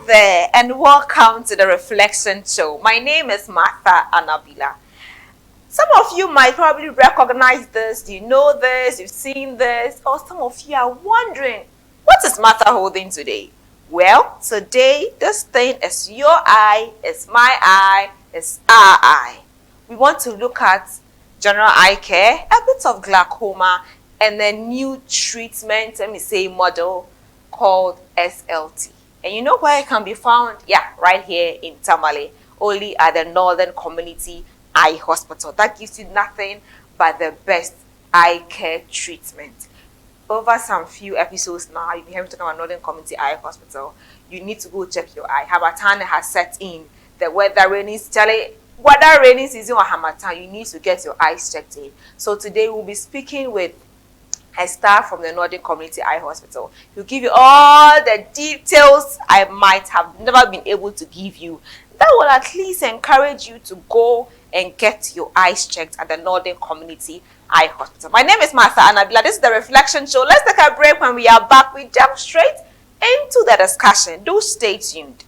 there, and welcome to the Reflection Show. My name is Martha Anabila. Some of you might probably recognize this, you know this, you've seen this, or some of you are wondering, what is Martha holding today? Well, today, this thing is your eye, it's my eye, it's our eye. We want to look at general eye care, a bit of glaucoma, and a new treatment, model called SLT. And you know where it can be found? Yeah, right here in Tamale, only at the Northern Community Eye Hospital. That gives you nothing but the best eye care treatment. Over some few episodes now, you've been hearing me talk about Northern Community Eye Hospital. You need to go check your eye. Hamatan has set in. The weather raining season or Hamatan, you need to get your eyes checked in. So today we'll be speaking with a staff from the Northern Community Eye Hospital. He'll give you all the details I might have never been able to give you. That will at least encourage you to go and get your eyes checked at the Northern Community Eye Hospital. My name is Martha Anabila. This is the Reflection Show. Let's take a break. When we are back, we jump straight into the discussion. Do stay tuned.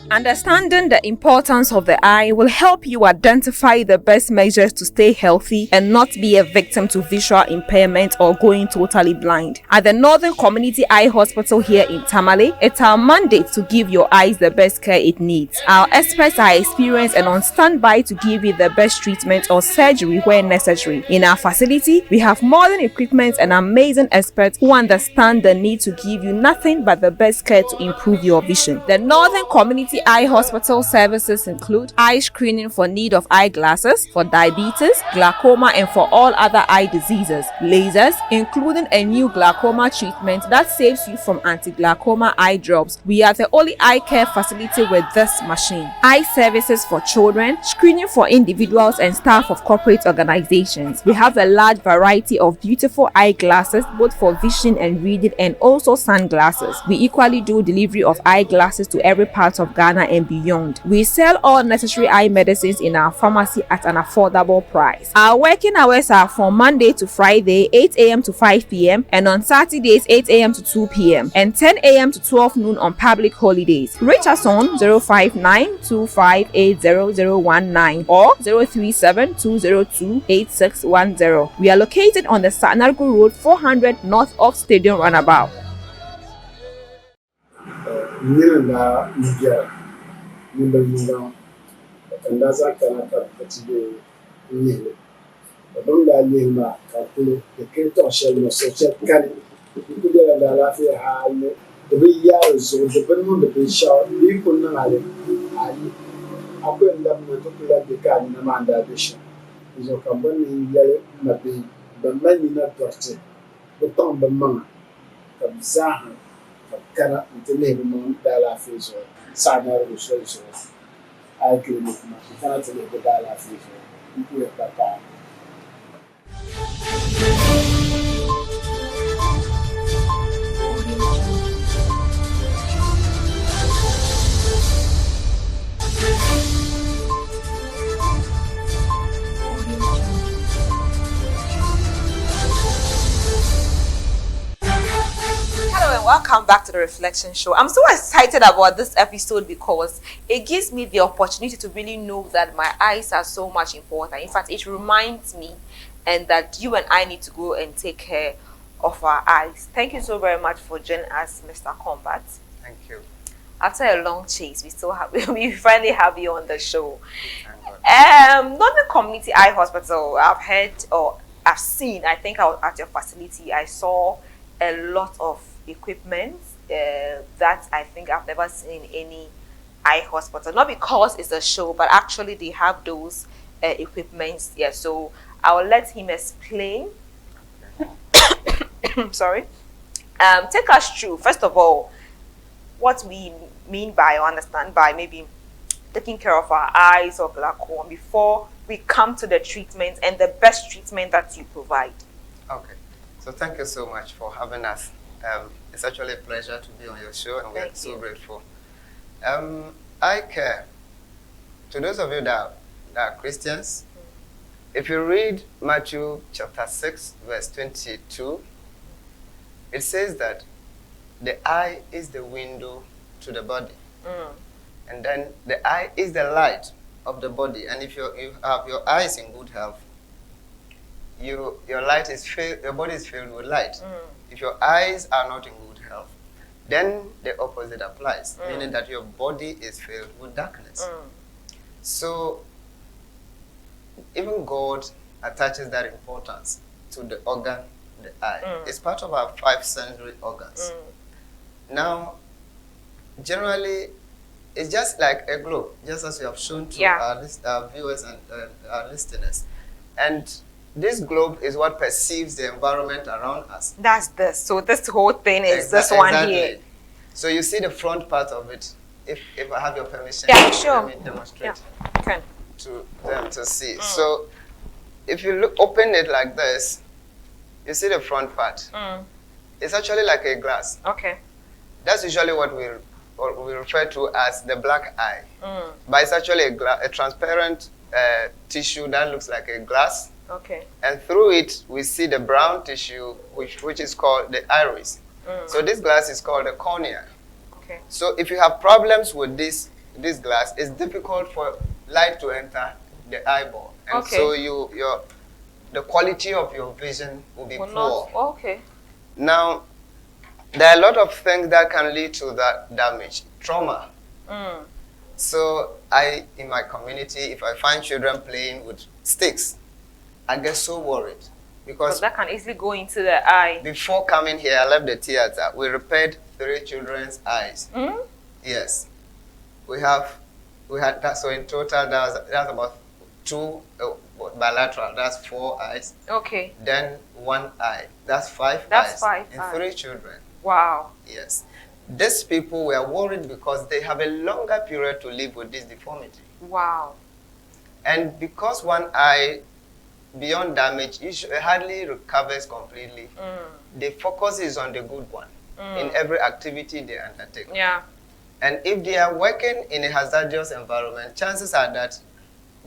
Understanding the importance of the eye will help you identify the best measures to stay healthy and not be a victim to visual impairment or going totally blind. At the Northern Community Eye Hospital here in Tamale, it's our mandate to give your eyes the best care it needs. Our experts are experienced and on standby to give you the best treatment or surgery where necessary. In our facility, we have modern equipment and amazing experts who understand the need to give you nothing but the best care to improve your vision. The Northern Community Eye Hospital services include eye screening for need of eyeglasses, for diabetes, glaucoma, and for all other eye diseases, lasers, including a new glaucoma treatment that saves you from anti-glaucoma eye drops. We are the only eye care facility with this machine. Eye services for children, screening for individuals and staff of corporate organizations. We have a large variety of beautiful eyeglasses, both for vision and reading, and also sunglasses. We equally do delivery of eyeglasses to every part of Ghana and beyond. We sell all necessary eye medicines in our pharmacy at an affordable price. Our working hours are from Monday to Friday, 8 a.m. to 5 p.m. and on Saturdays, 8 a.m. to 2 p.m. and 10 a.m. to 12 noon on public holidays. Reach us on 059-258-0019 or 037-202-8610. We are located on the Sanargu Road 400 north of Stadium Runabout. Nimba yinga kandaza kanaka katibe yele badonga yema kakule keto shel social kali kudela dala fi hale de biya so de benmo de bisha bi kunna ale ali akwai ndam na to kula de kan na manda bisha izo kambani yele mabi bamani na torte beton bamma kabzaha kana ntele mo dala fi so Sanar Resources. I agree with my cannot live the dialogue. You have that time. Welcome back to the Reflection Show. I'm so excited about this episode because it gives me the opportunity to really know that my eyes are so much important. In fact, it reminds me and that you and I need to go and take care of our eyes. Thank you so very much for joining us, Mr. Combat. Thank you. After a long chase, we finally have you on the show. Thank Not the Community Eye Hospital. I've heard or I've seen, I think I was at your facility, I saw a lot of equipment that I think I've never seen in any eye hospital. Not because it's a show, but actually they have those equipments. Yeah, so I'll let him explain. Sorry. Take us through, first of all, what we mean by or understand by maybe taking care of our eyes or glaucoma before we come to the treatment and the best treatment that you provide. Okay. So thank you so much for having us. It's actually a pleasure to be on your show, and we're so grateful. Eye care. To those of you that are Christians. If you read Matthew chapter 6, verse 22, it says that the eye is the window to the body. And then the eye is the light of the body. And if you have your eyes in good health, your light is filled, your body is filled with light. If your eyes are not in good health, then the opposite applies, meaning that your body is filled with darkness. So even God attaches that importance to the organ, the eye. It's part of our 5 sensory organs. Now, generally, it's just like a globe, just as we have shown to our viewers and our listeners. And this globe is what perceives the environment around us. That's this. So this whole thing is this one here. So you see the front part of it. If I have your permission, sure. Let me demonstrate to them to see. So if you open it like this, you see the front part. It's actually like a glass. Okay. That's usually what we refer to as the black eye. But it's actually a transparent tissue that looks like a glass. Okay. And through it, we see the brown tissue, which is called the iris. So this glass is called the cornea. Okay. So if you have problems with this glass, it's difficult for light to enter the eyeball. And so the quality of your vision will be poor. Okay. Now, there are a lot of things that can lead to that damage. Trauma. So in my community, if I find children playing with sticks, I get so worried. Because that can easily go into the eye. Before coming here, I left the theater. We repaired 3 children's eyes. Yes. We had that. So in total, that's about 2 bilateral. That's 4 eyes. Okay. Then 1 eye. That's 5 eyes. That's 5 in 3 children. Wow. Yes. These people were worried because they have a longer period to live with this deformity. Wow. And because 1 eye, beyond damage, it hardly recovers completely. The focus is on the good one in every activity they undertake. Yeah. And if they are working in a hazardous environment, chances are that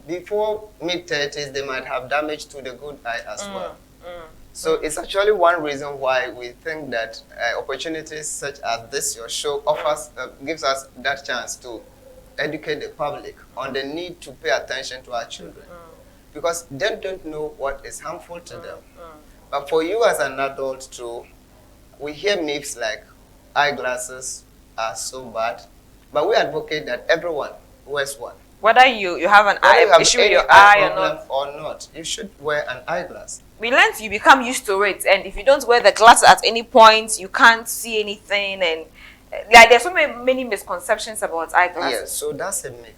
before mid-30s, they might have damage to the good eye as well. So it's actually one reason why we think that opportunities such as this, your show, gives us that chance to educate the public on the need to pay attention to our children. Because they don't know what is harmful to them. But for you as an adult too, we hear myths like eyeglasses are so bad, but we advocate that everyone wears one. Whether you have an eye issue with your eye or not, you should wear an eyeglass. We learn you become used to it, and if you don't wear the glasses at any point, you can't see anything, and like there's so many misconceptions about eyeglasses. Yes, so that's a myth.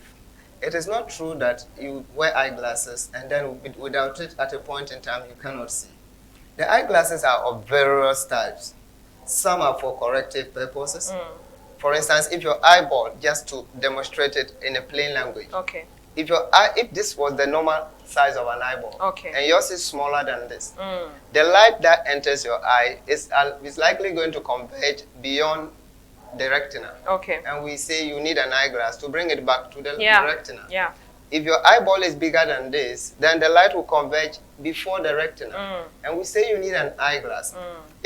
It is not true that you wear eyeglasses and then without it at a point in time you cannot see. The eyeglasses are of various types. Some are for corrective purposes. For instance, if your eyeball, just to demonstrate it in a plain language. Okay. If this was the normal size of an eyeball, and yours is smaller than this, the light that enters your eye is likely going to converge beyond the retina. Okay. And we say you need an eyeglass to bring it back to the retina. Yeah. If your eyeball is bigger than this, then the light will converge before the retina. And we say you need an eyeglass.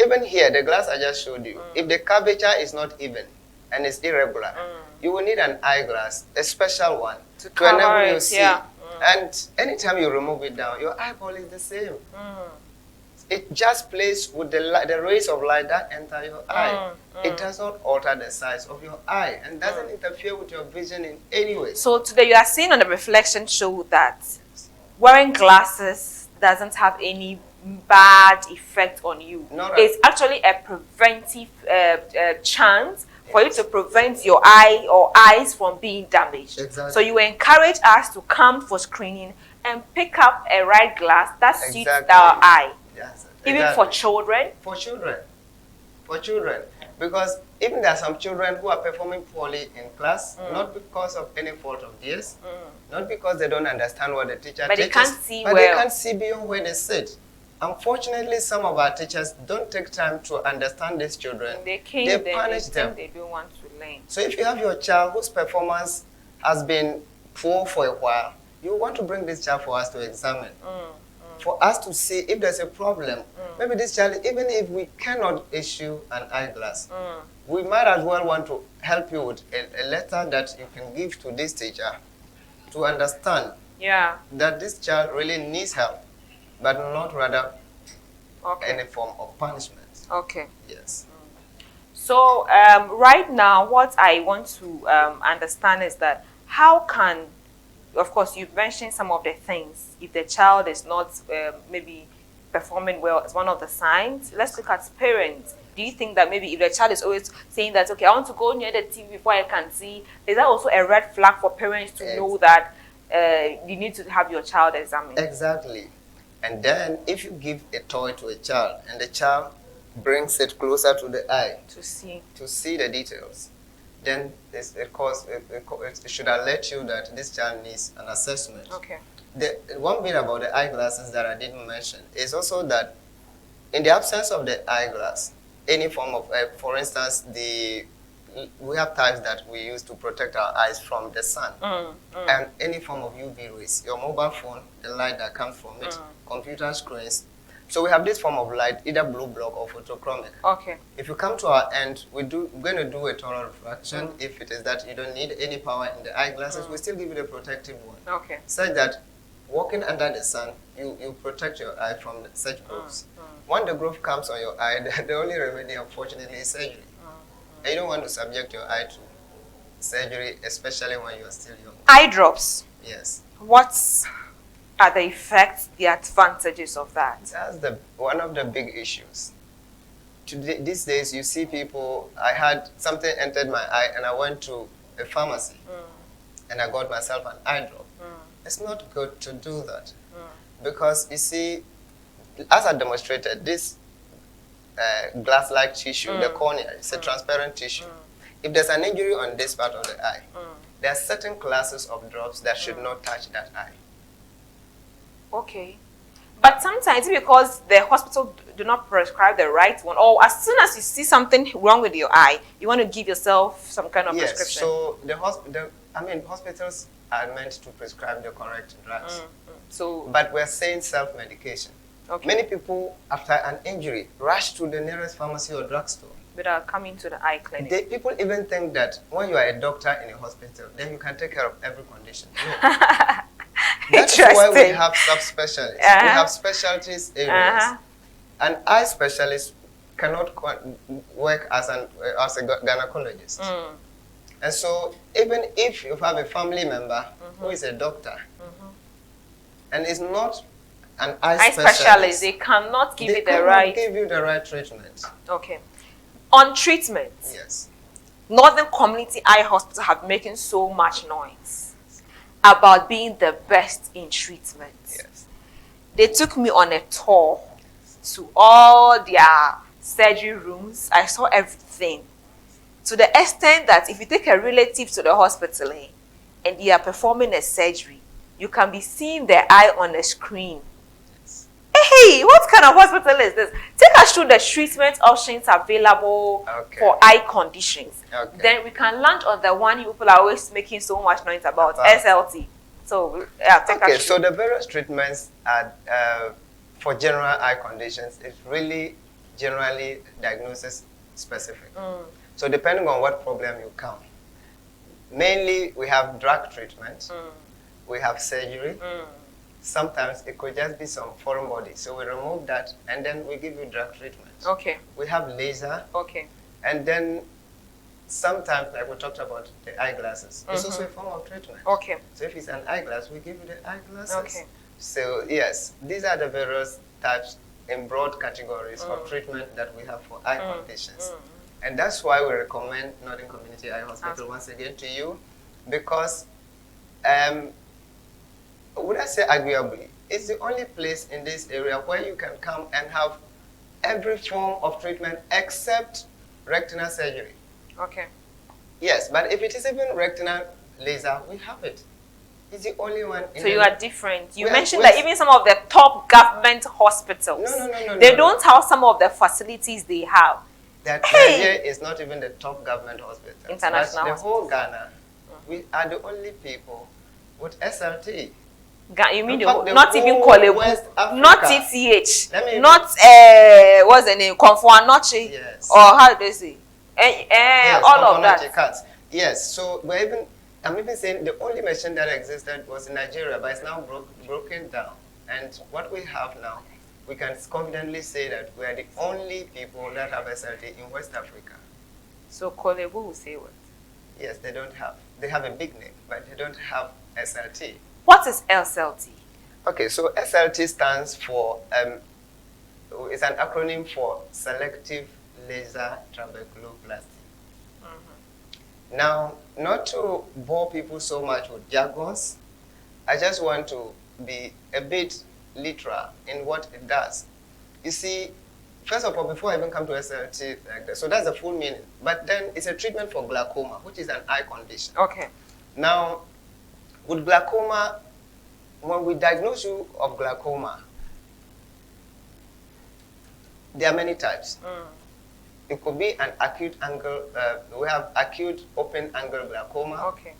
Even here, the glass I just showed you, if the curvature is not even and it's irregular, you will need an eyeglass, a special one, to enable you to see. And anytime you remove it down, your eyeball is the same. It just plays with the rays of light that enter your eye. It does not alter the size of your eye and doesn't interfere with your vision in any way. So today you are seeing on the reflection show that wearing glasses doesn't have any bad effect on you. It's actually a preventive chance for you to prevent your eye or eyes from being damaged. Exactly. So you encourage us to come for screening and pick up a right glass that suits our eye. Yes, even for children? For children. For children. Because even there are some children who are performing poorly in class, not because of any fault of theirs, not because they don't understand what the teacher teaches, they can't see but they can't see beyond where they sit. Unfortunately, some of our teachers don't take time to understand these children. They punish them. They don't want to learn. So if you have your child whose performance has been poor for a while, you want to bring this child for us to examine, for us to see if there's a problem. Maybe this child, even if we cannot issue an eyeglass, we might as well want to help you with a letter that you can give to this teacher to understand that this child really needs help, but not rather any form of punishment. Okay. Yes. So right now, what I want to understand is that how can, of course, you've mentioned some of the things. If the child is not maybe performing well, it's one of the signs. Let's look at parents. Do you think that maybe if the child is always saying that, okay, I want to go near the TV before I can see, is that also a red flag for parents to know that you need to have your child examined? Exactly. And then if you give a toy to a child and the child brings it closer to the eye to see the details, then it should alert you that this child needs an assessment. Okay. The one bit about the eyeglasses that I didn't mention is also that in the absence of the eyeglass, any form of, for instance, we have types that we use to protect our eyes from the sun, and any form of UV rays, your mobile phone, the light that comes from it, computer screens. So we have this form of light, either blue block or photochromic. Okay. If you come to our end, we're going to do a total refraction. If it is that you don't need any power in the eyeglasses, we still give you the protective one. Okay. Such that walking under the sun, you protect your eye from such growths. When the growth comes on your eye, the only remedy, unfortunately, is surgery. And you don't want to subject your eye to surgery, especially when you're still young. Eye drops. Yes. What are the effects, the advantages of that? That's one of the big issues. These days, you see people, I had something entered my eye and I went to a pharmacy and I got myself an eye drop. It's not good to do that because, you see, as I demonstrated, this glass-like tissue, the cornea, it's a transparent tissue. If there's an injury on this part of the eye, there are certain classes of drops that should not touch that eye. Okay. But sometimes because the hospital do not prescribe the right one, or as soon as you see something wrong with your eye, you want to give yourself some kind of prescription. So hospitals are meant to prescribe the correct drugs. But we're saying self-medication. Okay. Many people, after an injury, rush to the nearest pharmacy or drugstore without coming to the eye clinic. People even think that when you are a doctor in a hospital, then you can take care of every condition. No. That's why we have subspecialists. We have specialties areas. An eye specialist cannot work as a gynecologist. And so even if you have a family member who is a doctor and is not an eye specialist, they cannot give you the right treatment. Okay. On treatment, yes, Northern Community Eye Hospital have making so much noise about being the best in treatment. Yes. They took me on a tour to all their surgery rooms. I saw everything. To the extent that if you take a relative to the hospital and you are performing a surgery, you can be seeing their eye on a screen. Hey, what kind of hospital is this? Take us through the treatment options available for eye conditions. Okay. Then we can land on the one you people are always making so much noise about, SLT. So, take us through. So the various treatments are for general eye conditions. It's really generally diagnosis specific. So depending on what problem you come, mainly we have drug treatment, we have surgery. Sometimes it could just be some foreign body. So we remove that and then we give you drug treatment. Okay. We have laser. Okay. And then sometimes, like we talked about the eyeglasses, it's also a form of treatment. Okay. So if it's an eyeglass, we give you the eyeglasses. Okay. So yes, these are the various types in broad categories of treatment that we have for eye conditions. And that's why we recommend Northern Community Eye Hospital once again to you, because would I say arguably, it's the only place in this area where you can come and have every form of treatment except retinal surgery. Okay. Yes, but if it is even retinal laser, we have it. It's the only one. So you are different. You mentioned that even some of the top government hospitals, they don't have some of the facilities they have. That Nigeria is not even the top government hospital. International. But the whole Ghana, we are the only people with SLT. You mean In fact, the not even whole Kolebu, West Africa. not TTH, Let me- not what's the name, Konfuanochi, Yes. or how do they say? Yes, All of that. Konfuanochi cats. Yes, so I'm even saying the only machine that existed was in Nigeria, but it's now broken down. And what we have now, we can confidently say that we are the only people that have SLT in West Africa. So Kolebu will say what? Yes, they don't have. They have a big name, but they don't have SLT. What is SLT? Okay, so SLT stands for, it's an acronym for Selective Laser Trabeculoplasty. Now, not to bore people so much with jargons, I just want to be a bit literal in what it does. You see, first of all, before I even come to SLT, so that's the full meaning. But then it's a treatment for glaucoma, which is an eye condition. Okay. Now, with glaucoma, when we diagnose you of glaucoma, there are many types. It could be an acute angle, we have acute open angle glaucoma. Okay.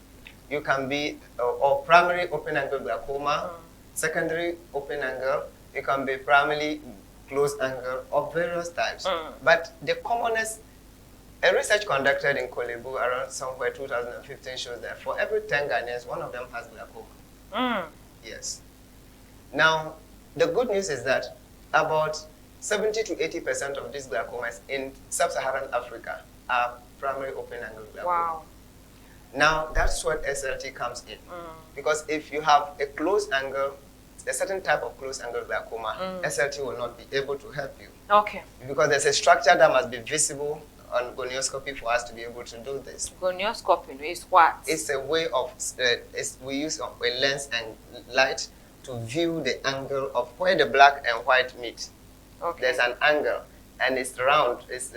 You can be, or primary open angle glaucoma, secondary open angle, you can be primarily closed angle of various types. But the commonest, a research conducted in Kolebu around somewhere 2015 shows that for every 10 Ghanaians, one of them has glaucoma. Yes. Now, the good news is that about 70 to 80% of these glaucomas in sub-Saharan Africa are primary open angle glaucoma. Wow. Now, that's what SLT comes in. Because if you have a closed angle, a certain type of closed angle glaucoma, SLT will not be able to help you. Okay. Because there's a structure that must be visible on gonioscopy for us to be able to do this. Gonioscopy is what? It's a way of, we use a lens and light to view the angle of where the black and white meet. Okay. There's an angle, and it's round, it's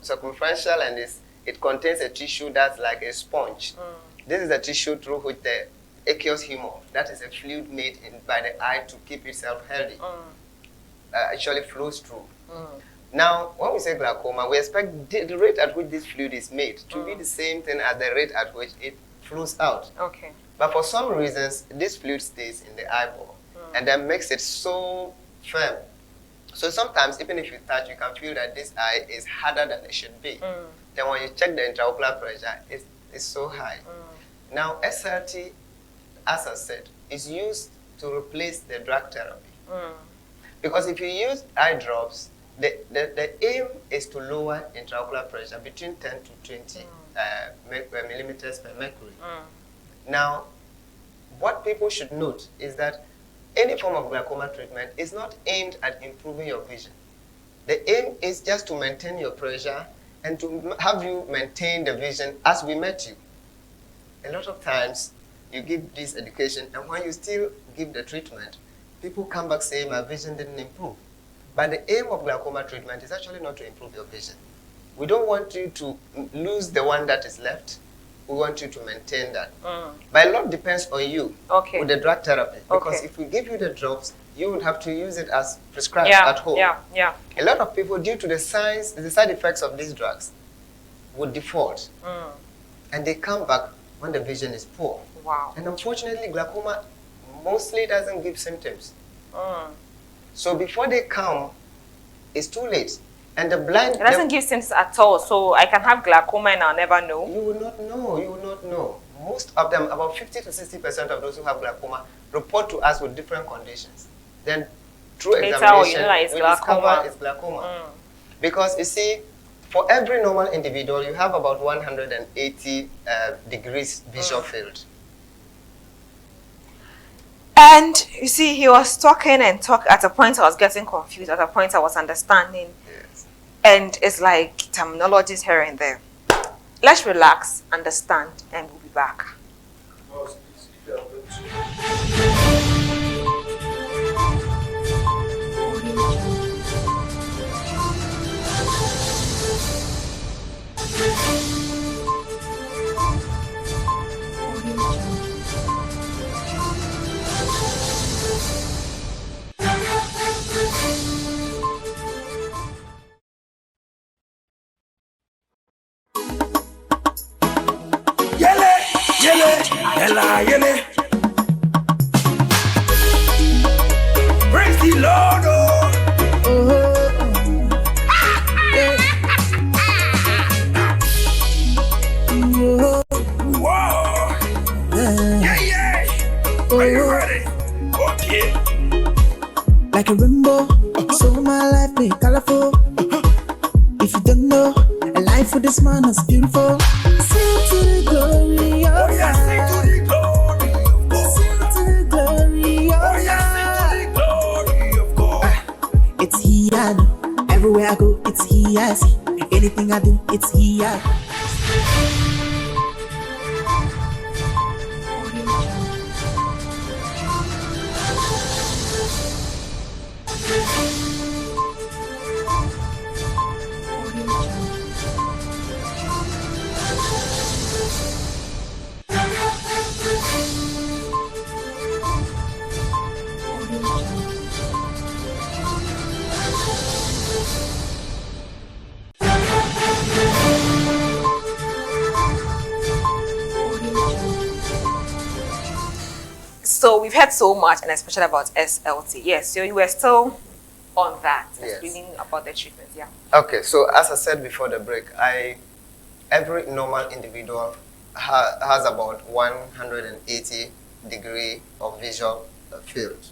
circumferential, and it contains a tissue that's like a sponge. This is a tissue through which the aqueous humor, that is a fluid made by the eye to keep itself healthy, actually flows through. Now, when we say glaucoma, we expect the rate at which this fluid is made to be the same thing as the rate at which it flows out. Okay. But for some reasons, this fluid stays in the eyeball and then makes it so firm. So sometimes, even if you touch, you can feel that this eye is harder than it should be. Then when you check the intraocular pressure, it's so high. Now, SLT, as I said, is used to replace the drug therapy. Because if you use eye drops, the aim is to lower intraocular pressure between 10 to 20 millimeters per mercury. Now, what people should note is that any form of glaucoma treatment is not aimed at improving your vision. The aim is just to maintain your pressure and to have you maintain the vision as we met you. A lot of times, you give this education, and when you still give the treatment, people come back saying, my vision didn't improve. But the aim of glaucoma treatment is actually not to improve your vision. We don't want you to lose the one that is left. We want you to maintain that. But a lot depends on you with the drug therapy. Because if we give you the drops, you would have to use it as prescribed at home. A lot of people, due to the side effects of these drugs, would default. And they come back when the vision is poor. Wow. And unfortunately, glaucoma mostly doesn't give symptoms. So before they come, it's too late. And the blind... It doesn't give symptoms at all, so I can have glaucoma and I'll never know. You will not know. You will not know. Most of them, about 50 to 60% of those who have glaucoma, report to us with different conditions. Then, through examination, we discover it's glaucoma. Because, you see, for every normal individual, you have about 180 degrees visual field. And, you see, he was talking and at a point I was getting confused, at a point I was understanding. And it's like terminologies here and there. Let's relax, understand, and we'll be back. Are you ready? Okay. Like a rainbow, so my life be colorful. If you don't know, a life with this man is beautiful. Sing to the glory of God. Sing to the glory of God. Sing to the glory of God. Sing to the glory of God. It's He I know. Everywhere I go, it's He I see. Anything I do, it's He I. So we've heard so much, and especially about SLT. Yes, so you were still on that, Yes. explaining about the treatment. Yeah. Okay, so as I said before the break, every normal individual has about 180 degree of visual field.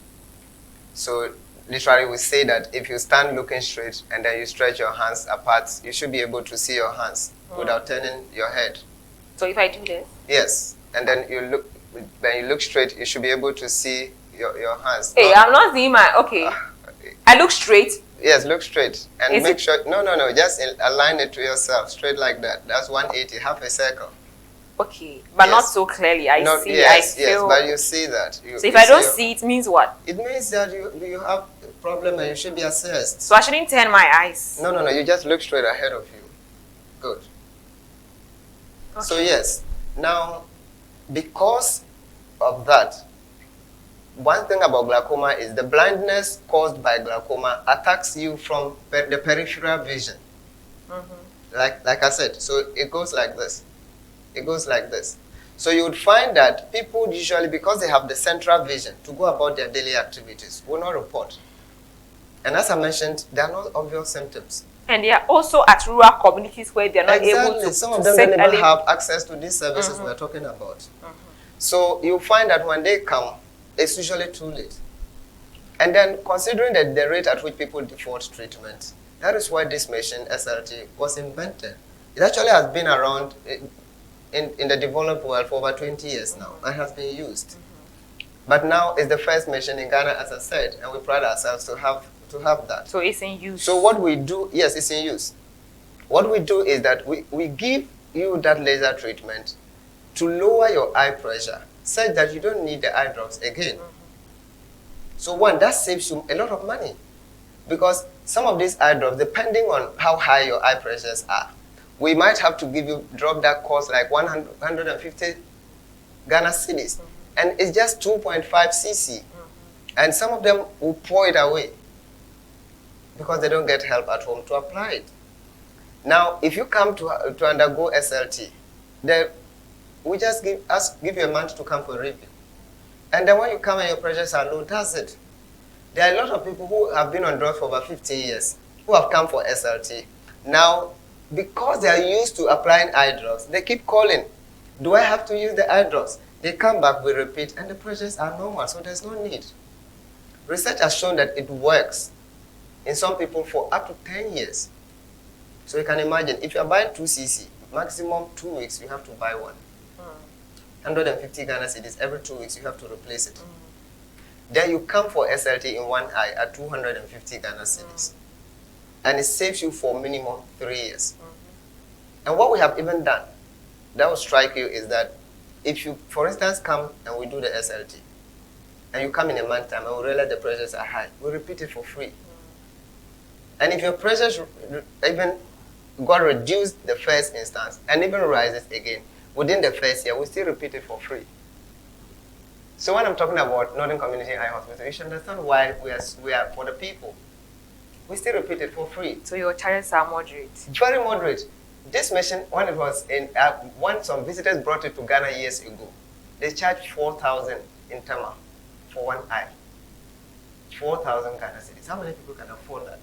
So literally we say that if you stand looking straight and then you stretch your hands apart, you should be able to see your hands without turning your head. So if I do this? Yes, and then when you look straight, you should be able to see your hands. Hey, I'm not seeing my, okay. I look straight. Yes, look straight and Is make it- sure, no, just align it to yourself, straight like that. That's 180, half a circle. Okay, but not Yes. so clearly. I Not, see, yes, I feel. but you see that. So if I don't see, it means what? it means that you have a problem and you should be assessed. So I shouldn't turn my eyes. No, you just look straight ahead of you. Good. Okay. So yes, now because of that, one thing about glaucoma is the blindness caused by glaucoma attacks you from the peripheral vision. Like I said, so it goes like this. It goes like this. So you would find that people usually, because they have the central vision to go about their daily activities, will not report. And as I mentioned, there are no obvious symptoms. And they are also at rural communities where they are not able to. Some of to them seek don't even early- have access to these services we're talking about. So you find that when they come, it's usually too late. And then considering that the rate at which people default treatment, that is why this machine, SLT, was invented. It actually has been around in the developed world for over 20 years now and has been used. But now it's the first machine in Ghana, as I said, and we pride ourselves to have that. So it's in use. So what we do, yes, it's in use. What we do is that we give you that laser treatment to lower your eye pressure such that you don't need the eye drops again. So one, that saves you a lot of money because some of these eye drops, depending on how high your eye pressures are, we might have to give you drop that cost like 150 Ghana cedis, and it's just 2.5 cc. And some of them will pour it away because they don't get help at home to apply it. Now, if you come to undergo SLT, then we just give you a month to come for review. And then when you come and your pressures are low, that's it. There are a lot of people who have been on drugs for over 15 years who have come for SLT. Now, because they are used to applying eye drops, they keep calling. Do I have to use the eye drops? They come back, we repeat, and the pressures are normal, so there's no need. Research has shown that it works in some people for up to 10 years. So you can imagine, if you're buying 2 cc, maximum 2 weeks, you have to buy one. 150 Ghana cedis, every 2 weeks, you have to replace it. Then you come for SLT in one eye at 250 Ghana cedis. And it saves you for minimum 3 years. And what we have even done, that will strike you, is that if you, for instance, come and we do the SLT, and you come in a month's time and we realize the pressures are high, we repeat it for free. And if your pressures even got reduced the first instance and even rises again, within the first year, we still repeat it for free. So when I'm talking about Northern Community Eye Hospital, you should understand why we are for the people. We still repeat it for free. So your charges are moderate. Very moderate. This machine, when it was in, when some visitors brought it to Ghana years ago, they charged 4,000 in Tama for one eye. 4,000 Ghana cedis. How many people can afford that?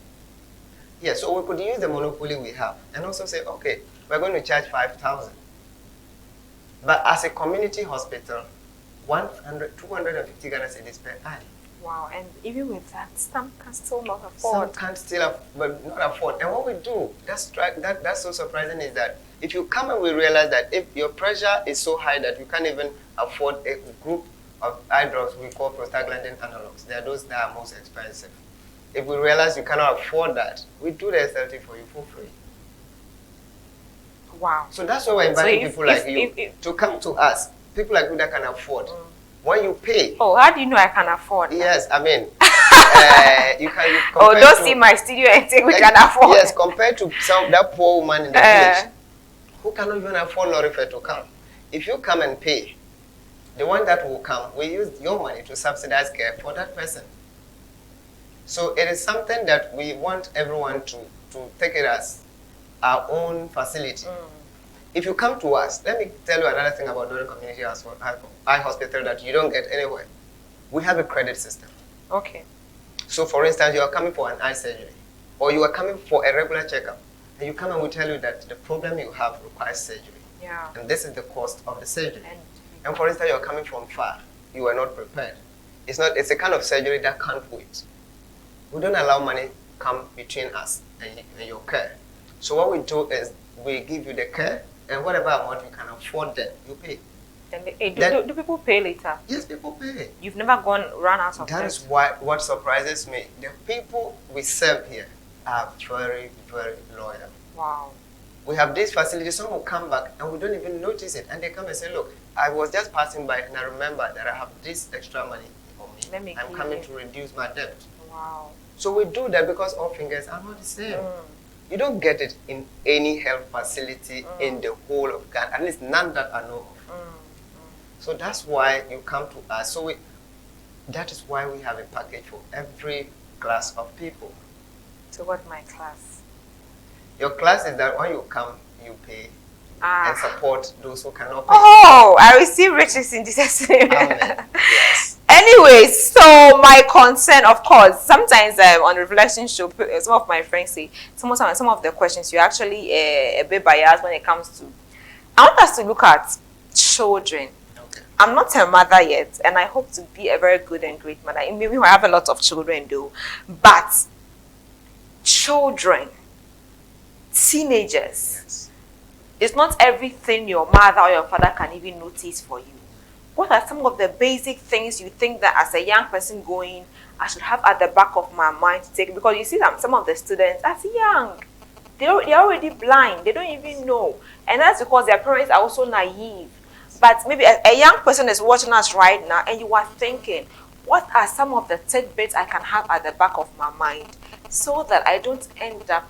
Yeah, so we could use the monopoly we have and also say, okay, we're going to charge 5,000. But as a community hospital, 250 Ghana cedis per eye. Wow, and even with that, some can still not Some afford. can't still but not afford. And what we do, that's so surprising, is that if you come and we realize that if your pressure is so high that you can't even afford a group of eye drops we call prostaglandin analogs, they are those that are most expensive. If we realize you cannot afford that, we do the SLT for you for free. Wow. So that's why we're inviting people like you to come to us. People like you that can afford. When you pay. Oh, how do you know I can afford? Yes, I mean, you can. Oh, don't see my studio and think we can afford. Yes, compared to that poor woman in the village who cannot even afford lorry fare to come. If you come and pay, the one that will come, we use your money to subsidize care for that person. So it is something that we want everyone to take it as our own facility. If you come to us, let me tell you another thing about Dodo Community Eye Hospital that you don't get anywhere. We have a credit system. Okay. So for instance, you are coming for an eye surgery, or you are coming for a regular checkup, and you come and we tell you that the problem you have requires surgery. Yeah. And this is the cost of the surgery. And for instance, you are coming from far, you are not prepared. It's a kind of surgery that can't wait. We don't allow money come between us and your care. So what we do is we give you the care, and whatever amount you can afford, then you pay. And do people pay later? Yes, people pay. You've never run out of That is what surprises me. The people we serve here are very, very loyal. Wow. We have these facilities, some will come back and we don't even notice it. And they come and say, look, I was just passing by and I remember that I have this extra money on me. I'm coming to reduce my debt. Wow. So we do that because all fingers are not the same. You don't get it in any health facility in the whole of Ghana, at least none that I know of. So that's why you come to us. So that is why we have a package for every class of people. So what's my class? Your class is that when you come, you pay and support those who cannot pay. Oh, I receive riches in Jesus' name. Amen. Yes. Anyways, so my concern, of course, sometimes on the reflection show, some of my friends say some of the questions you're actually a bit biased when it comes to. I want us to look at children. Okay. I'm not a mother yet, and I hope to be a very good and great mother. Maybe I have a lot of children though, but children, teenagers. Yes. It's not everything your mother or your father can even notice for you. What are some of the basic things you think that as a young person going, I should have at the back of my mind to take? Because you see that some of the students, as young, they're already blind. They don't even know. And that's because their parents are also naive. But maybe a young person is watching us right now and you are thinking, what are some of the tidbits I can have at the back of my mind so that I don't end up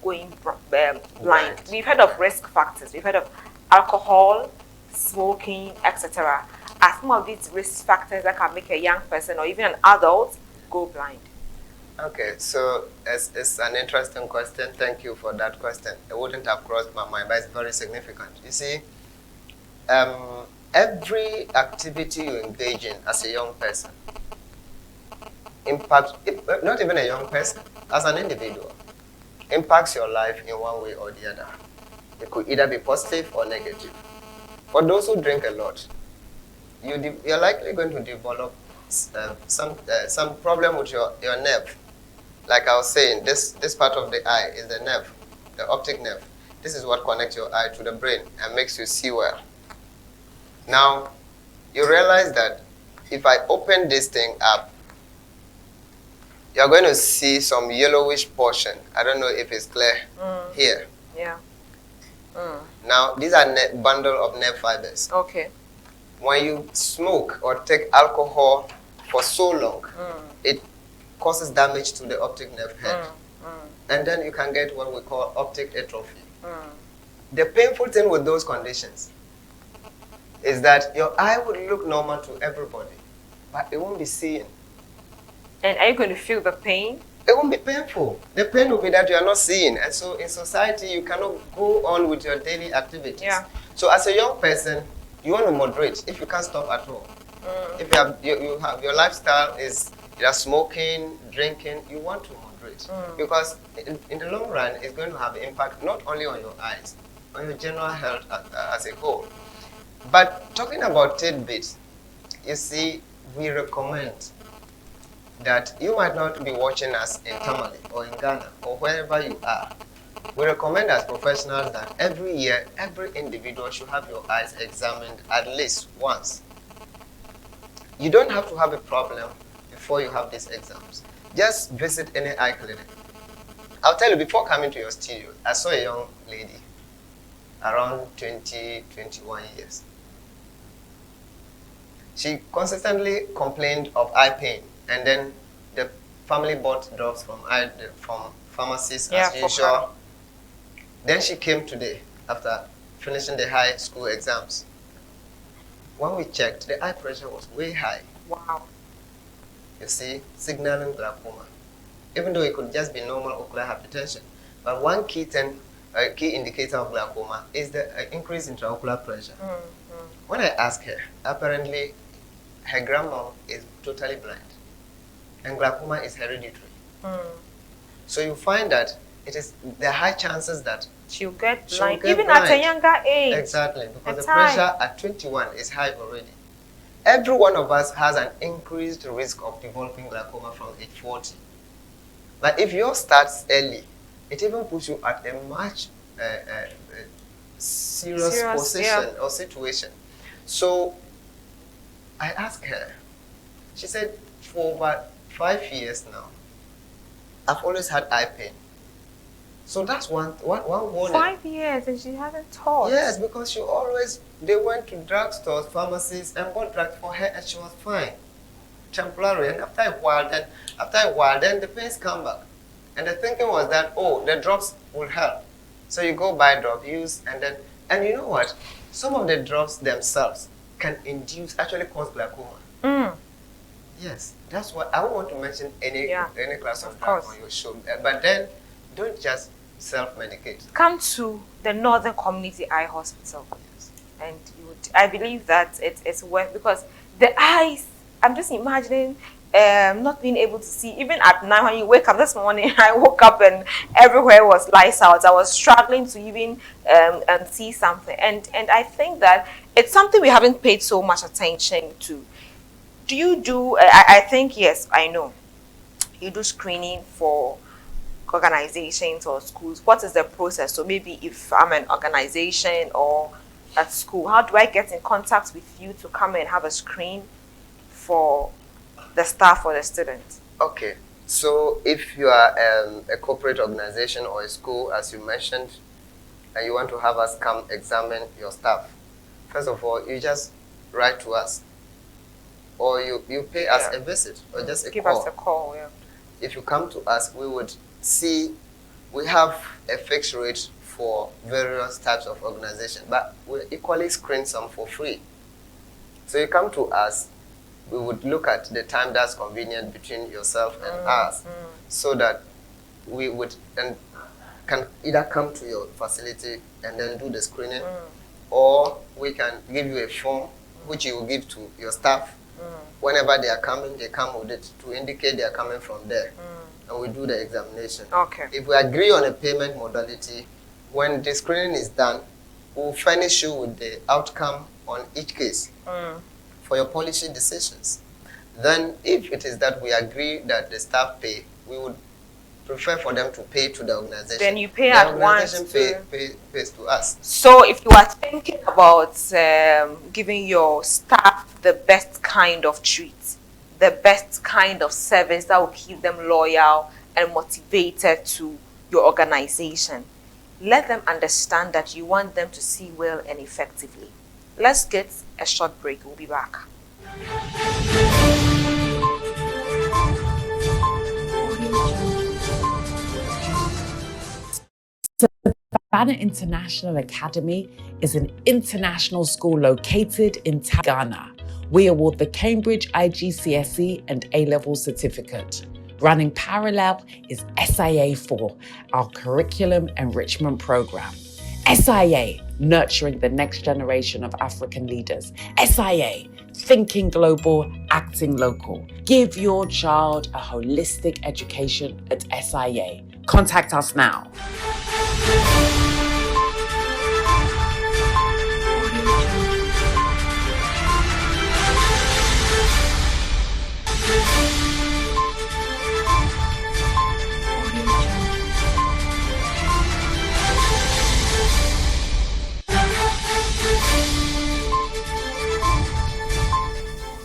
going blind? Right. We've heard of risk factors. We've heard of alcohol, smoking, etc. Are some of these risk factors that can make a young person or even an adult go blind? Okay, so it's an interesting question. Thank you for that question. It wouldn't have crossed my mind, but it's very significant. You see, every activity you engage in as a young person impacts, not even a young person, as an individual, impacts your life in one way or the other. It could either be positive or negative. For those who drink a lot, you're likely going to develop some problem with your nerve. Like I was saying, this part of the eye is the nerve, the optic nerve. This is what connects your eye to the brain and makes you see well. Now, you realize that if I open this thing up, you're going to see some yellowish portion. I don't know if it's clear here. Yeah. Now, these are bundle of nerve fibers. Okay. When you smoke or take alcohol for so long, it causes damage to the optic nerve head. And then you can get what we call optic atrophy. The painful thing with those conditions is that your eye would look normal to everybody, but it won't be seen. And are you going to feel the pain? It won't be painful. The pain will be that you are not seeing. And so in society, you cannot go on with your daily activities. Yeah. So as a young person, you want to moderate if you can't stop at all. If you have your lifestyle is either smoking, drinking, you want to moderate. Because in the long run, it's going to have impact not only on your eyes, on your general health as a whole. But talking about tidbits, you see, we recommend that you might not be watching us in Tamale or in Ghana or wherever you are. We recommend as professionals that every year, every individual should have your eyes examined at least once. You don't have to have a problem before you have these exams. Just visit any eye clinic. I'll tell you, before coming to your studio, I saw a young lady around 20, 21 years. She consistently complained of eye pain, and then the family bought drops from pharmacies as usual. Then she came today after finishing the high school exams. When we checked, the eye pressure was way high. Wow. You see, signaling glaucoma. Even though it could just be normal ocular hypertension. But one key indicator of glaucoma is the increase in intraocular pressure. When I asked her, apparently her grandma is totally blind. And glaucoma is hereditary. So you find that there are high chances that she'll get blind, even at a younger age. Exactly, because the pressure at 21 is high already. Every one of us has an increased risk of developing glaucoma from age 40. But if yours starts early, it even puts you at a much serious position or situation. So I asked her, she said, for about 5 years now, I've always had eye pain. So that's one warning. 5 years and she hasn't taught. Yes, because they went to drugstores, pharmacies, and bought drugs for her, and she was fine, temporary. And after a while, then the pains come back. And the thinking was that, oh, the drugs will help. So you go buy drop, use, and you know what? Some of the drugs themselves can actually cause glaucoma. Yes, that's what I want to mention any class of drug on your show. But then, don't just self-medicate. Come to the Northern Community Eye Hospital, and I believe that it's worth, because the eyes, I'm just imagining not being able to see. Even at night when you wake up, this morning I woke up and everywhere was lights out. I was struggling to even see something, and I think that it's something we haven't paid so much attention to. Do you do, I think, yes, I know, you do screening for organizations or schools. What is the process? So maybe if I'm an organization or a school, how do I get in contact with you to come and have a screen for the staff or the students? Okay, so if you are a corporate organization or a school, as you mentioned, and you want to have us come examine your staff, first of all, you just write to us, or you pay us a visit, or just give us a call. If you come to us, we would see, we have a fixed rate for various types of organization, but we equally screen some for free. So you come to us, we would look at the time that's convenient between yourself and us, so that we would can either come to your facility and then do the screening, or we can give you a form which you will give to your staff. Whenever they are coming, they come with it to indicate they are coming from there. And we do the examination. Okay. If we agree on a payment modality, when the screening is done, we'll furnish you with the outcome on each case for your policy decisions. Then, if it is that we agree that the staff pay, we would prefer for them to pay to the organization. Then you pay at once. The organization pays to us. So if you are thinking about giving your staff the best kind of treat, the best kind of service that will keep them loyal and motivated to your organization, let them understand that you want them to see well and effectively. Let's get a short break. We'll be back. Savannah International Academy is an international school located in Ghana. We award the Cambridge IGCSE and A-level certificate. Running parallel is SIA4, our curriculum enrichment program. SIA, nurturing the next generation of African leaders. SIA, thinking global, acting local. Give your child a holistic education at SIA. Contact us now.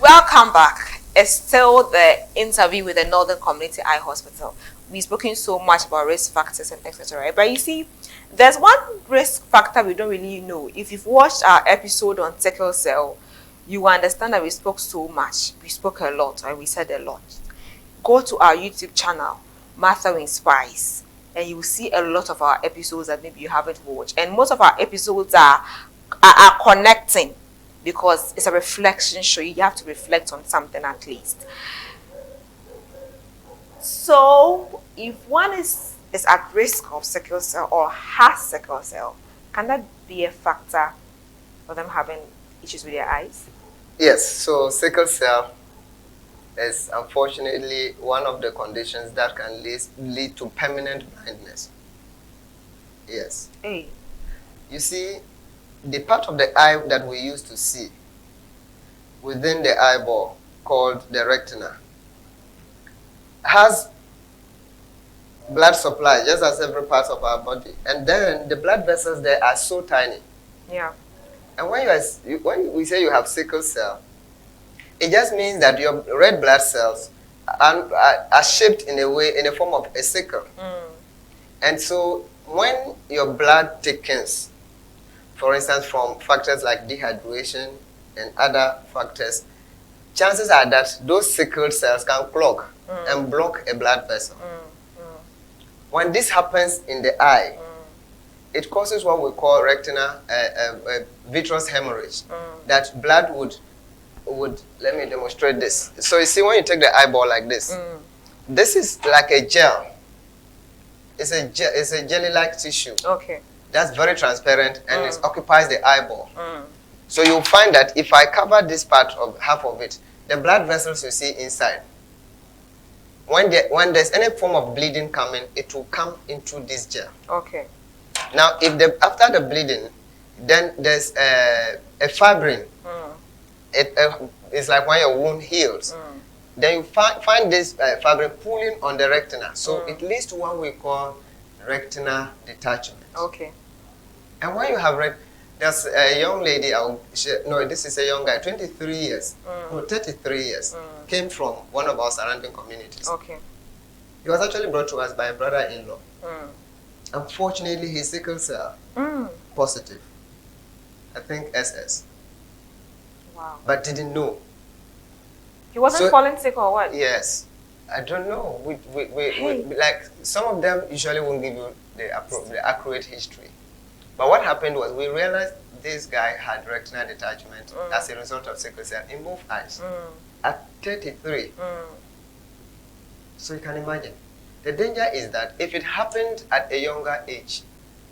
Welcome back. It's still the interview with the Northern Community Eye Hospital. We've spoken so much about risk factors and etc. Right? But you see, there's one risk factor we don't really know. If you've watched our episode on sickle cell, you will understand that we spoke so much. We spoke a lot and we said a lot. Go to our YouTube channel, Martha Inspires, and you will see a lot of our episodes that maybe you haven't watched. And most of our episodes are connecting, because it's a reflection show. You have to reflect on something at least. So if one is at risk of sickle cell or has sickle cell, can that be a factor for them having issues with their eyes? Yes, so sickle cell is unfortunately one of the conditions that can lead to permanent blindness. Yes. Hey. You see, the part of the eye that we use to see within the eyeball, called the retina, has blood supply just as every part of our body, and then the blood vessels there are so tiny. Yeah. And when we say you have sickle cell, it just means that your red blood cells are shaped in a form of a sickle. And so when your blood thickens, for instance, from factors like dehydration and other factors, chances are that those sickle cells can clog and block a blood vessel. When this happens in the eye, it causes what we call retina, vitreous hemorrhage. That blood would, let me demonstrate this. So you see, when you take the eyeball like this, this is like a gel. It's a jelly-like tissue. Okay. That's very transparent and it occupies the eyeball. So you'll find that if I cover this part of half of it, the blood vessels you see inside, when there's any form of bleeding coming, it will come into this gel. Okay. Now, after the bleeding, then there's a fibrin. It's like when your wound heals. Then you find this fibrin pulling on the retina. So it leads to what we call retina detachment. Okay. And when you have there's a young lady, this is a young guy, 23 years, no, 33 years, came from one of our surrounding communities. Okay. He was actually brought to us by a brother-in-law. Unfortunately, his sickle cell positive. I think SS. Wow. But didn't know. He wasn't falling sick or what? Yes. I don't know. We like, some of them usually won't give you the accurate history. But what happened was we realized this guy had retinal detachment as a result of sickle cell in both eyes at 33. So you can imagine. The danger is that if it happened at a younger age,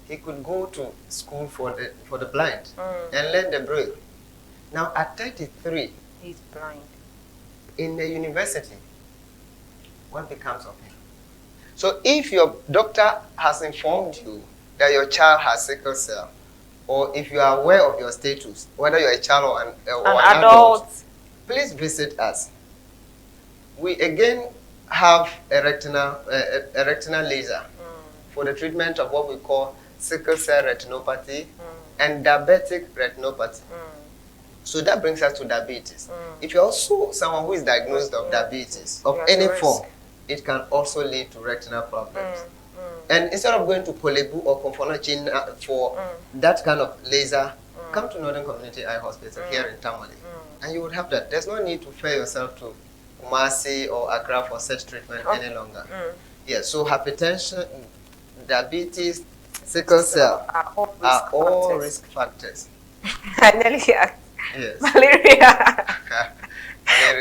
he could go to school for the blind and learn the braille. Now at 33, he's blind. In the university, what becomes of him? So if your doctor has informed you that your child has sickle cell, or if you are aware of your status, whether you're a child or an adult, please visit us. We again have a retinal laser for the treatment of what we call sickle cell retinopathy and diabetic retinopathy. So that brings us to diabetes. If you're also someone who is diagnosed of diabetes of any form, it can also lead to retinal problems. And instead of going to Kolebu or Komfonochin for that kind of laser, come to Northern Community Eye Hospital here in Tamale, and you would have that. There's no need to fear yourself to Kumasi or Accra for such treatment any longer. Yeah, so hypertension, diabetes, sickle cell are all risk factors. Yes.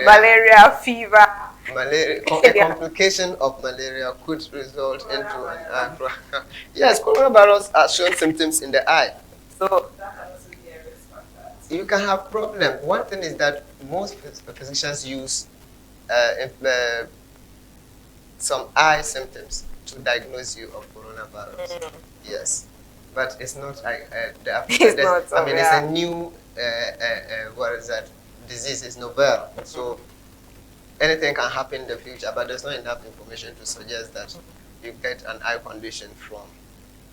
Malaria, fever. A complication of malaria could result into an eye. Yes, coronavirus has shown symptoms in the eye. So you can have problems. One thing is that most physicians use some eye symptoms to diagnose you of coronavirus. Yes, but it's not it's a new disease is novel. So anything can happen in the future, but there's not enough information to suggest that you get an eye condition from.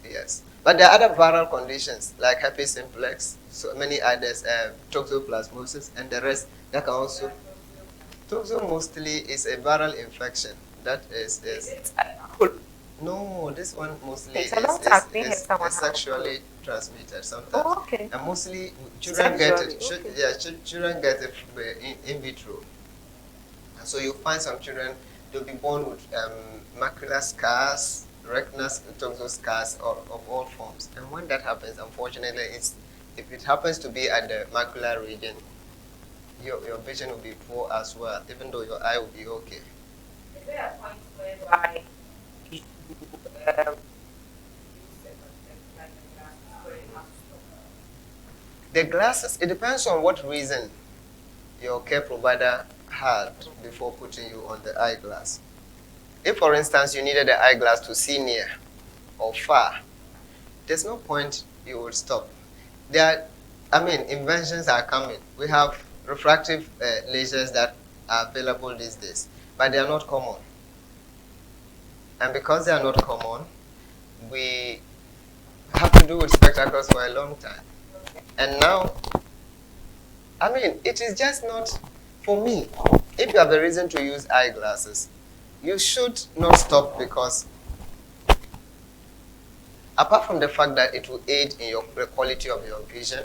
Yes. But there are other viral conditions like herpes simplex, so many others, toxoplasmosis, and the rest that can also Toxo mostly is a viral infection. That is no, this one mostly It's a long time being is someone sexually transmitted sometimes. Oh, okay. And mostly children get it. Sexually, Children get it in vitro. And so you find some children, they'll be born with macular scars, retinal toxo scars of all forms. And when that happens, unfortunately, if it happens to be at the macular region, your vision will be poor as well, even though your eye will be okay. Is there a point whereby you The glasses, it depends on what reason your care provider had before putting you on the eyeglass. If, for instance, you needed the eyeglass to see near or far, there's no point you would stop. Inventions are coming. We have refractive lasers that are available these days, but they are not common. And because they are not common, we have to do with spectacles for a long time. And now, it is just not for me. If you have a reason to use eyeglasses, you should not stop, because apart from the fact that it will aid in the quality of your vision,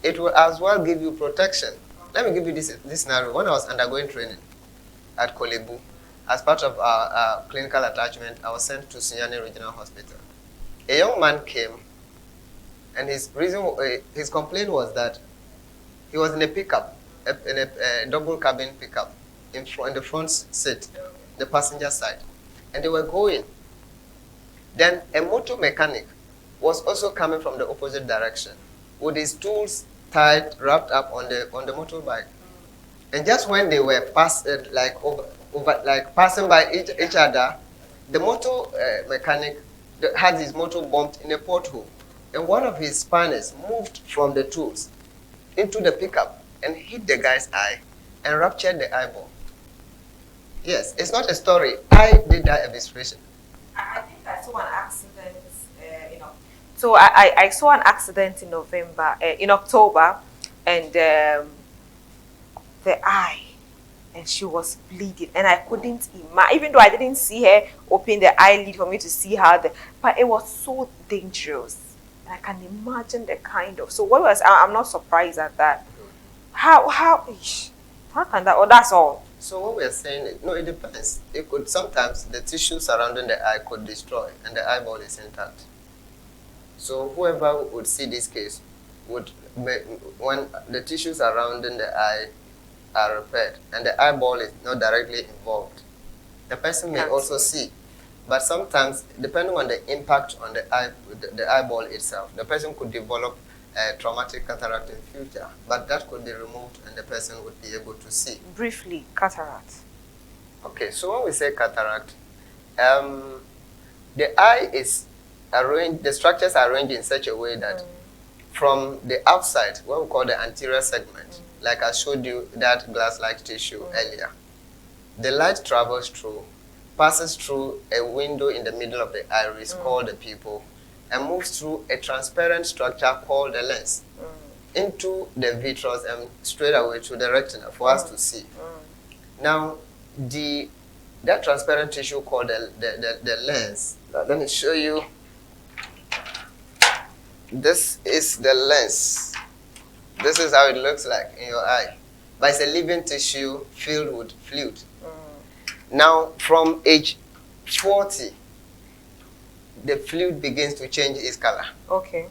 it will as well give you protection. Let me give you this scenario. When I was undergoing training at Kolebu, as part of our clinical attachment, I was sent to Sunyani Regional Hospital. A young man came, and his complaint was that he was in a pickup, in a double cabin pickup, in the front seat, the passenger side, and they were going. Then a motor mechanic was also coming from the opposite direction with his tools wrapped up on the motorbike. And just when they were passing by each other, the motor mechanic had his motor bumped in a pothole, and one of his spanners moved from the tools into the pickup and hit the guy's eye and ruptured the eyeball. Yes, it's not a story. I did that evisceration. I think I saw an accident. So I saw an accident in October, and the eye, and she was bleeding, and I couldn't imagine, even though I didn't see her open the eyelid for me to see her, but it was so dangerous. And I can imagine the kind of. So I'm not surprised at that. How can that? Oh, that's all. So what we're saying is, no, it depends. It could sometimes the tissue surrounding the eye could destroy, and the eyeball is intact. So whoever would see this case would, when the tissues surrounding the eye are repaired and the eyeball is not directly involved, the person may also see. But sometimes, depending on the impact on the eyeball itself, the person could develop a traumatic cataract in future, but that could be removed and the person would be able to see. Briefly, cataract. Okay, so when we say cataract, the eye is arranged, the structures are arranged in such a way that from the outside, what we call the anterior segment, like I showed you that glass-like tissue earlier, the light travels through, passes through a window in the middle of the iris called the pupil, and moves through a transparent structure called the lens into the vitreous and straight away to the retina for us to see. Now, that transparent tissue called the lens, let me show you. This is the lens. This is how it looks like in your eye. But it's a living tissue filled with fluid. Now, from age 40, the fluid begins to change its color. Okay.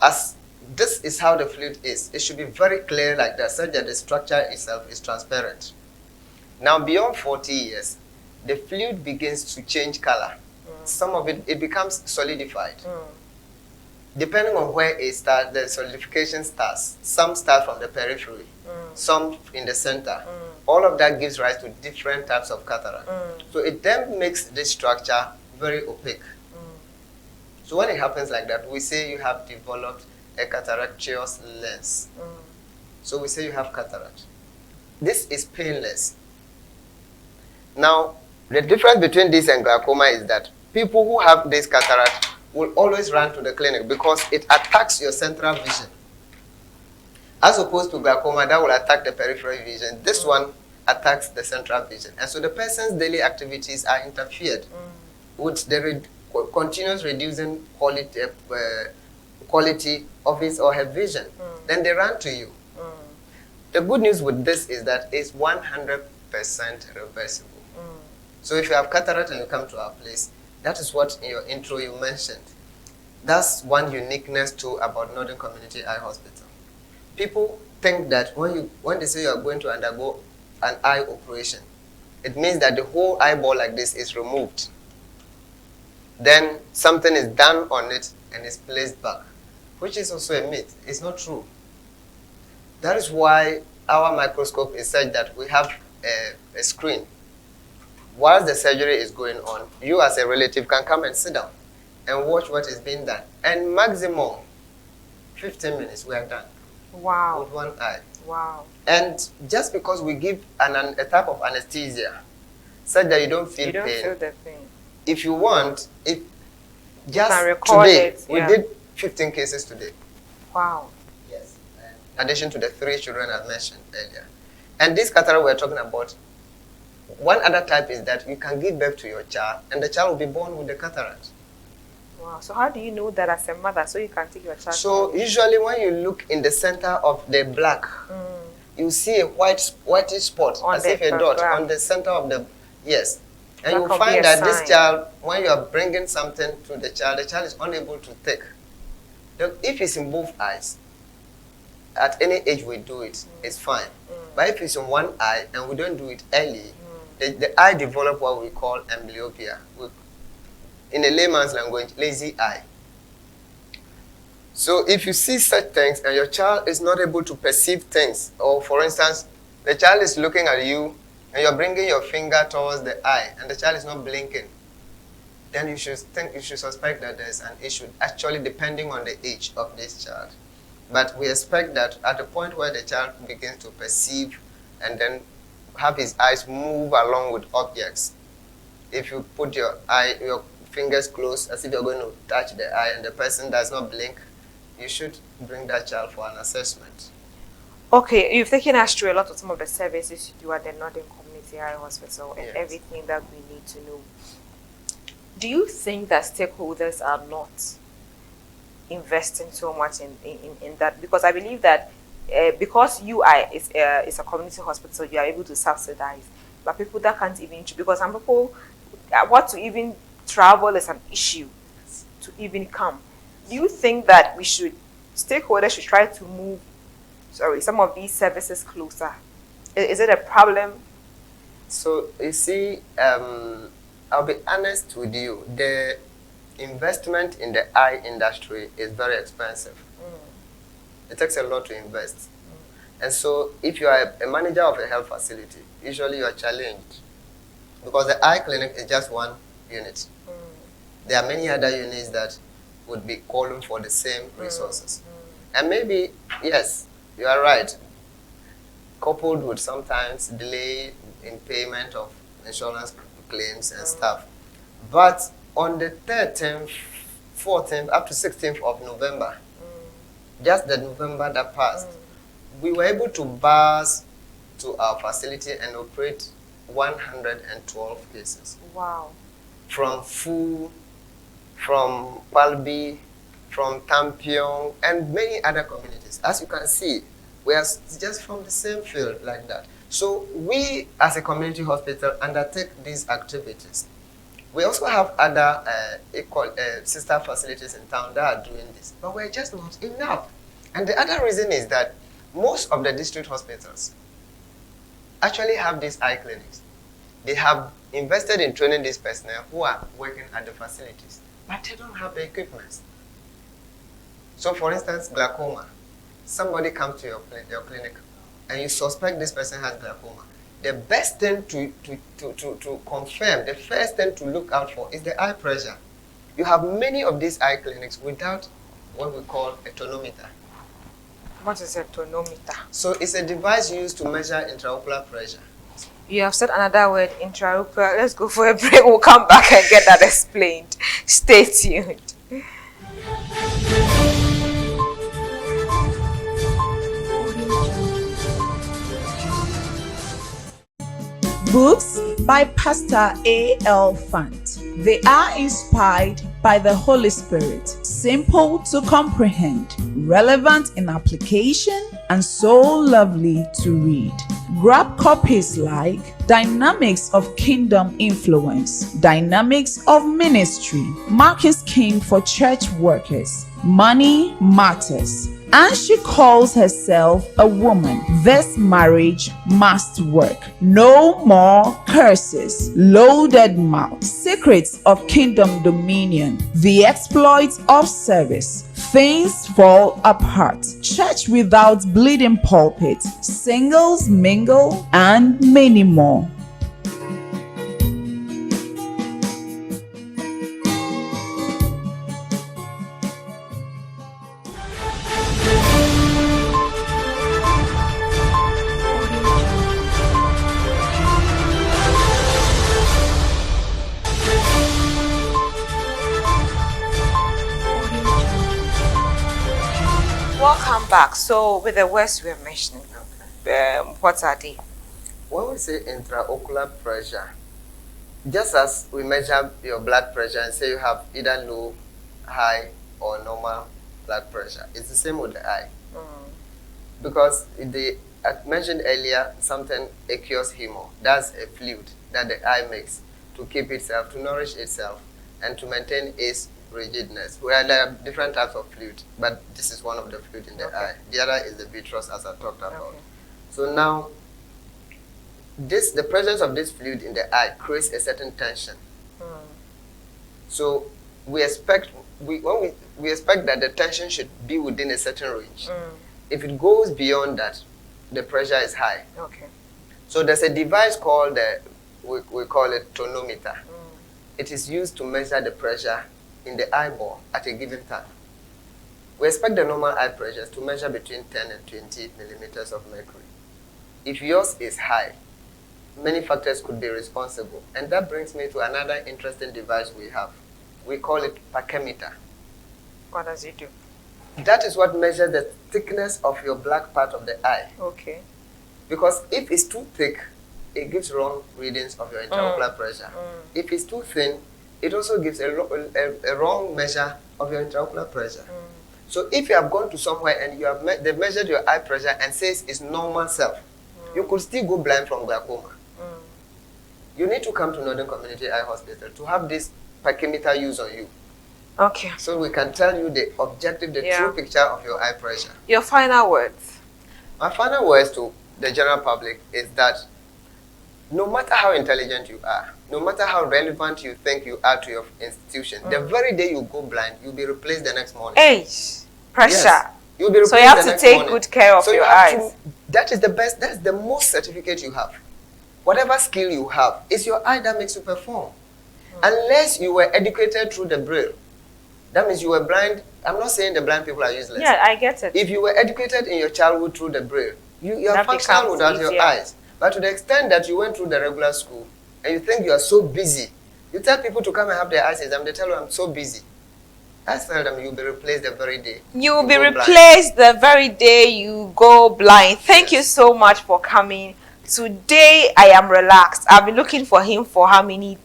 As this is how the fluid is. It should be very clear like that, such that the structure itself is transparent. Now, beyond 40 years, the fluid begins to change color. Some of it becomes solidified. Depending on where it starts, the solidification starts. Some start from the periphery, some in the center. All of that gives rise to different types of cataract. So it then makes this structure very opaque. So when it happens like that, we say you have developed a cataracteous lens. So we say you have cataract. This is painless. Now, the difference between this and glaucoma is that people who have this cataract will always run to the clinic because it attacks your central vision. As opposed to glaucoma that will attack the peripheral vision, this one attacks the central vision. And so the person's daily activities are interfered with the continuous reducing quality of his or her vision. Then they run to you. The good news with this is that it's 100% reversible. So if you have cataract and you come to our place, that is what in your intro you mentioned. That's one uniqueness too about Northern Community Eye Hospital. People think that when they say you are going to undergo an eye operation, it means that the whole eyeball like this is removed. Then something is done on it and is placed back, which is also a myth. It's not true. That is why our microscope is such that we have a screen. Whilst the surgery is going on, you as a relative can come and sit down and watch what is being done. And maximum 15 minutes, we are done. Wow. With one eye. Wow. And just because we give a type of anesthesia, such that you don't feel pain. You don't feel the pain. If you want, just record today, it, we did 15 cases today. Wow. Yes. In addition to the 3 children I mentioned earlier. And this cataract we're talking about, one other type is that you can give birth to your child and the child will be born with the cataract. Wow. So how do you know that as a mother so you can take your child? So usually when you look in the center of the black, you see a whitish spot, as if a dot on the center of the, yes. And you find that this child, when you are bringing something to the child is unable to take. If it's in both eyes, at any age we do it, it's fine. But if it's in one eye and we don't do it early, the eye develops what we call amblyopia. In a layman's language, lazy eye. So if you see such things and your child is not able to perceive things, or for instance, the child is looking at you and you're bringing your finger towards the eye and the child is not blinking, then you should suspect that there's an issue, actually depending on the age of this child. But we expect that at the point where the child begins to perceive and then have his eyes move along with objects, if you put your fingers close as if you're going to touch the eye and the person does not blink, you should bring that child for an assessment. Okay, you've taken us through a lot of some of the services you do at the Northern Community Eye Hospital and everything that we need to know. Do you think that stakeholders are not investing so much in that? Because I believe that because UI is a community hospital, you are able to subsidize. But people that can't even, because some people want to even travel is an issue to even come. Do you think that stakeholders should try to move, some of these services closer? Is it a problem? So you see, I'll be honest with you. The investment in the eye industry is very expensive. It takes a lot to invest. And so if you are a manager of a health facility, usually you are challenged because the eye clinic is just one unit. There are many other units that would be calling for the same resources. And maybe, yes, you are right, coupled with sometimes delay in payment of insurance claims and stuff. But on the 13th, 14th, up to 16th of November, just the November that passed, we were able to bus to our facility and operate 112 cases. Wow. From Fu, from Palbi, from Tampion, and many other communities. As you can see, we are just from the same field like that. So we, as a community hospital, undertake these activities. We also have other sister facilities in town that are doing this, but we're just not enough. And the other reason is that most of the district hospitals actually have these eye clinics. They have invested in training these personnel who are working at the facilities, but they don't have the equipment. So for instance, glaucoma. Somebody comes to your clinic and you suspect this person has glaucoma. The best thing to confirm, the first thing to look out for is the eye pressure. You have many of these eye clinics without what we call a tonometer. What is a tonometer? So it's a device used to measure intraocular pressure. You have said another word, intraocular. Let's go for a break. We'll come back and get that explained. Stay tuned. Books by Pastor A.L. Fant. They are inspired by the Holy Spirit, simple to comprehend, relevant in application, and so lovely to read. Grab copies like Dynamics of Kingdom Influence, Dynamics of Ministry, Mark is King for Church Workers, Money Matters, and she calls herself a woman. This marriage must work. No more curses. Loaded mouth. Secrets of Kingdom Dominion. The exploits of service. Things fall apart. Church without bleeding pulpit. Singles mingle and many more. Welcome back. So, with the words we were mentioning, what are they? When we say intraocular pressure, just as we measure your blood pressure and say you have either low, high, or normal blood pressure, it's the same with the eye. Because I mentioned earlier something aqueous humor. That's a fluid that the eye makes to keep itself, to nourish itself, and to maintain its rigidness. Well, there are different types of fluid, but this is one of the fluid in the eye. The other is the vitreous, as I talked about. So now, the presence of this fluid in the eye creates a certain tension. So we expect we expect that the tension should be within a certain range. If it goes beyond that, the pressure is high. So there's a device called we call it tonometer. It is used to measure the pressure in the eyeball at a given time. We expect the normal eye pressures to measure between 10 and 20 millimeters of mercury. If yours is high, many factors could be responsible. And that brings me to another interesting device we have. We call it Perchmeter. What does it do? That is what measures the thickness of your black part of the eye. Because if it's too thick, it gives wrong readings of your intraocular pressure. If it's too thin, it also gives a wrong measure of your intraocular pressure. So if you have gone to somewhere and you have they measured your eye pressure and says it's normal self, you could still go blind from glaucoma. You need to come to Northern Community Eye Hospital to have this Perchmeter used on you. So we can tell you the objective, the true picture of your eye pressure. Your final words. My final words to the general public is that no matter how intelligent you are, no matter how relevant you think you are to your institution, the very day you go blind, you'll be replaced the next morning. Pressure. Yes. You'll be replaced so you have the to next take morning. good care of your eyes. That is the best, that's the most certificate you have. Whatever skill you have, it's your eye that makes you perform. Unless you were educated through the braille, that means you were blind. I'm not saying the blind people are useless. Yeah, I get it. If you were educated in your childhood through the braille, you are functional without your eyes. But to the extent that you went through the regular school and you think you are so busy, you tell people to come and have their eyes examined, they tell you I'm so busy. I tell them you'll be replaced the very day. You will be replaced the very day you go blind. Thank you so much for coming. Today I am relaxed. I've been looking for him for how many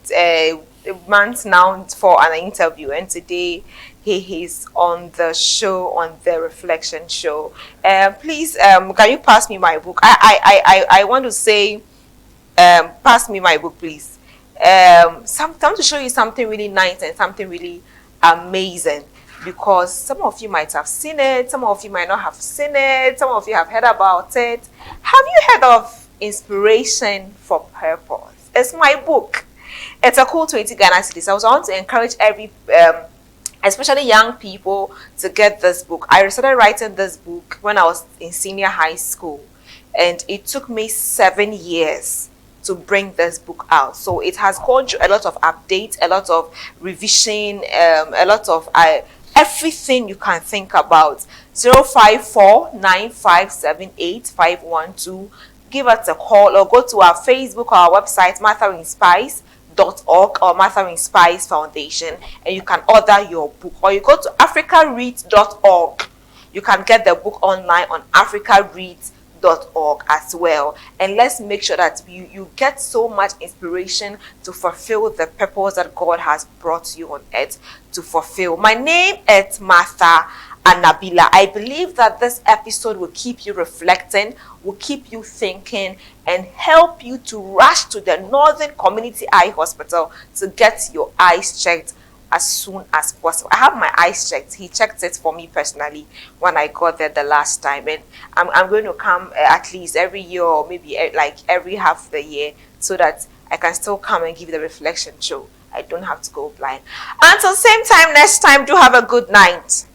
months now for an interview, and today he is on the show, on the Reflection Show. Please, can you pass me my book? I want to say, pass me my book, please. Time to show you something really nice and something really amazing, because some of you might have seen it, some of you might not have seen it, some of you have heard about it. Have you heard of Inspiration for Purpose? It's my book. It's a cool 20 Ghana cedis. I want to encourage every especially young people to get this book. I started writing this book when I was in senior high school, and it took me 7 years to bring this book out. So it has gone through a lot of updates, a lot of revision, a lot of everything you can think about. 054-9578-512. Give us a call or go to our Facebook or our website, MarthaInspires.org or Martha Inspires Foundation, and you can order your book. Or you go to africareads.org. You can get the book online on africareads.org. org as well, and let's make sure that you get so much inspiration to fulfill the purpose that God has brought you on earth to fulfill. My name is Martha Anabila. I believe that this episode will keep you reflecting, will keep you thinking, and help you to rush to the Northern Community Eye Hospital to get your eyes checked as soon as possible. I have my eyes checked. He checked it for me personally when I got there the last time, and I'm going to come at least every year, or maybe like every half the year, so that I can still come and give the reflection show. I don't have to go blind. Until same time next time, do have a good night.